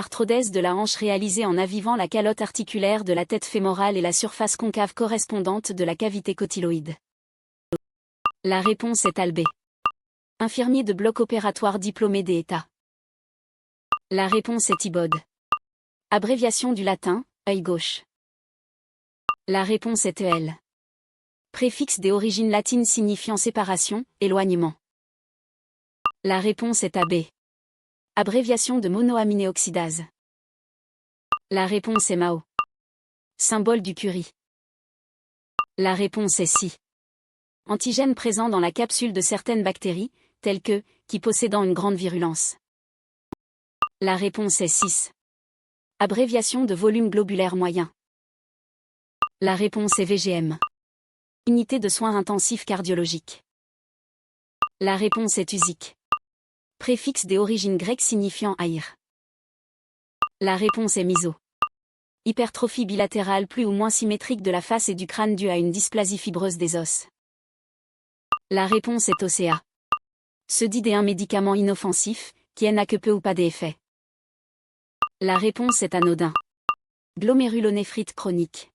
Arthrodèse de la hanche réalisée en avivant la calotte articulaire de la tête fémorale et la surface concave correspondante de la cavité cotyloïde. La réponse est Albé. Infirmier de bloc opératoire diplômé d'État. La réponse est Ibode. Abréviation du latin, œil gauche. La réponse est EL. Préfixe des origines latines signifiant séparation, éloignement. La réponse est AB. Abréviation de monoaminéoxydase. La réponse est MAO. Symbole du Curie. La réponse est SI. Antigène présent dans la capsule de certaines bactéries, telles que, qui possédant une grande virulence. La réponse est 6. Abréviation de volume globulaire moyen. La réponse est VGM. Unité de soins intensifs cardiologiques. La réponse est USIC. Préfixe des origines grecques signifiant haïr. La réponse est MISO. Hypertrophie bilatérale plus ou moins symétrique de la face et du crâne due à une dysplasie fibreuse des os. La réponse est OCA. Se dit un médicament inoffensif, qui n'a que peu ou pas d'effet. La réponse est anodin. Glomérulonéphrite chronique.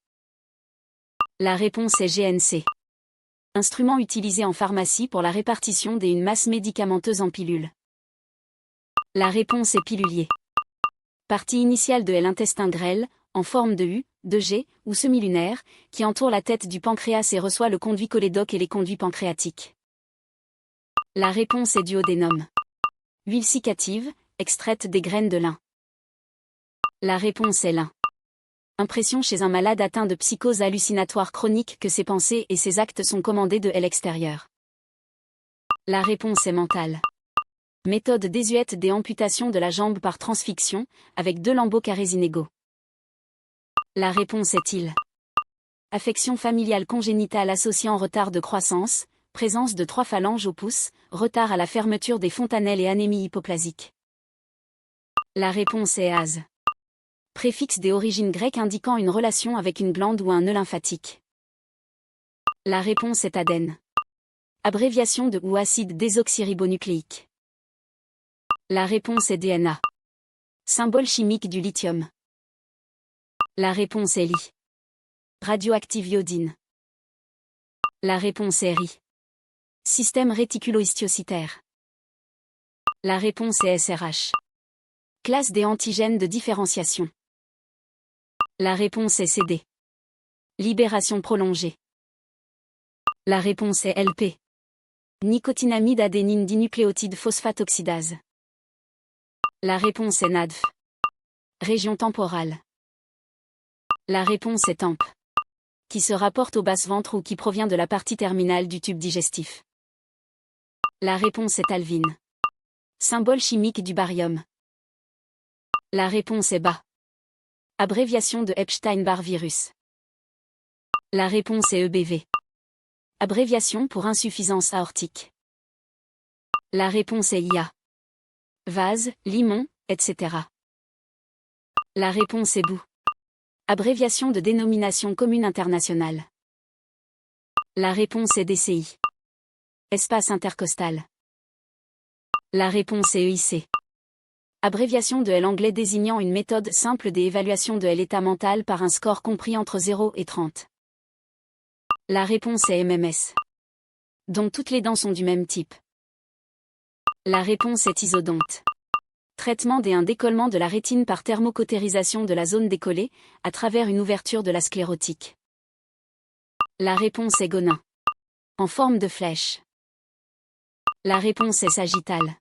La réponse est GNC. Instrument utilisé en pharmacie pour la répartition d'une masse médicamenteuse en pilules. La réponse est pilulier. Partie initiale de l'intestin grêle, en forme de U, de G, ou semi-lunaire, qui entoure la tête du pancréas et reçoit le conduit cholédoque et les conduits pancréatiques. La réponse est duodénum. Huile cicative, extraite des graines de lin. La réponse est lin. Impression chez un malade atteint de psychose hallucinatoire chronique que ses pensées et ses actes sont commandés de l'extérieur. La réponse est mentale. Méthode désuète des amputations de la jambe par transfixion, avec 2 lambeaux carrés inégaux. La réponse est il. Affection familiale congénitale associant retard de croissance, présence de 3 phalanges au pouce, retard à la fermeture des fontanelles et anémie hypoplasique. La réponse est AS. Préfixe des origines grecques indiquant une relation avec une glande ou un nœud lymphatique. La réponse est ADEN. Abréviation de ou acide désoxyribonucléique. La réponse est DNA. Symbole chimique du lithium. La réponse est Li. Radioactive iodine. La réponse est RI. Système réticulo-histiocytaire. La réponse est SRH. Classe des antigènes de différenciation. La réponse est CD. Libération prolongée. La réponse est LP. Nicotinamide adénine dinucléotide phosphate oxydase. La réponse est NADF. Région temporale. La réponse est TAMP. Qui se rapporte au basse-ventre ou qui provient de la partie terminale du tube digestif. La réponse est alvine. Symbole chimique du barium. La réponse est BA. Abréviation de Epstein-Barr virus. La réponse est EBV. Abréviation pour insuffisance aortique. La réponse est IA. Vase, limon, etc. La réponse est BOU. Abréviation de dénomination commune internationale. La réponse est DCI. Espace intercostal. La réponse est EIC. Abréviation de L anglais désignant une méthode simple d'évaluation de l'état mental par un score compris entre 0 et 30. La réponse est MMS. Dont toutes les dents sont du même type. La réponse est isodonte. Traitement un décollement de la rétine par thermocautérisation de la zone décollée, à travers une ouverture de la sclérotique. La réponse est Gonin. En forme de flèche. La réponse est sagittale.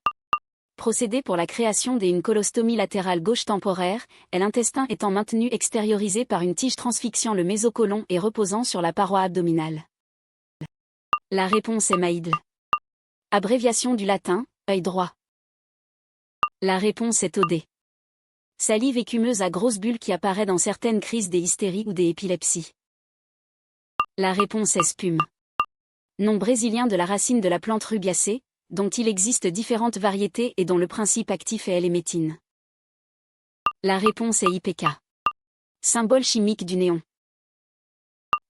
Procédé pour la création d'une colostomie latérale gauche temporaire, et l'intestin étant maintenu extériorisé par une tige transfixiant le mésocolon et reposant sur la paroi abdominale. La réponse est Maïdl. Abréviation du latin, œil droit. La réponse est OD. Salive écumeuse à grosses bulles qui apparaît dans certaines crises des hystéries ou des épilepsies. La réponse est spume. Nom brésilien de la racine de la plante rubiacée, dont il existe différentes variétés et dont le principe actif est L-hémétine. La réponse est IPK. Symbole chimique du néon.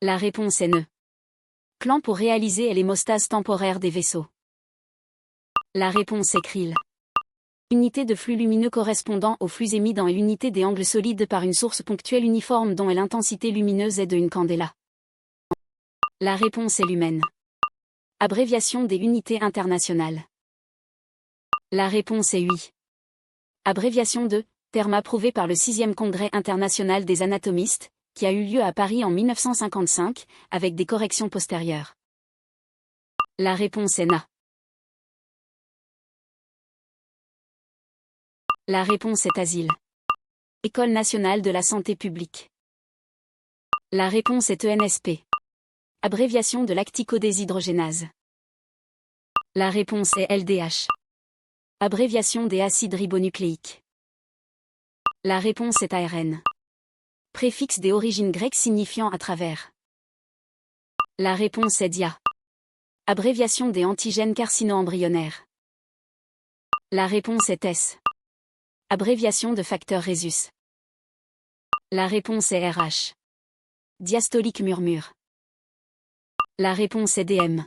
La réponse est nœud. Clan pour réaliser l'hémostase temporaire des vaisseaux. La réponse est krill. Unité de flux lumineux correspondant au flux émis dans et l'unité des angles solides par une source ponctuelle uniforme dont est l'intensité lumineuse est de une candela. La réponse est lumen. Abréviation des unités internationales. La réponse est UI. Abréviation de terme approuvé par le 6e Congrès international des anatomistes, qui a eu lieu à Paris en 1955, avec des corrections postérieures. La réponse est NA. La réponse est asile. École nationale de la santé publique. La réponse est ENSP. Abréviation de lacticodéshydrogénase. La réponse est LDH. Abréviation des acides ribonucléiques. La réponse est ARN. Préfixe des origines grecques signifiant à travers. La réponse est DIA. Abréviation des antigènes carcino-embryonnaires. La réponse est S. Abréviation de facteur Rhésus. La réponse est RH. Diastolique murmure. La réponse est DM.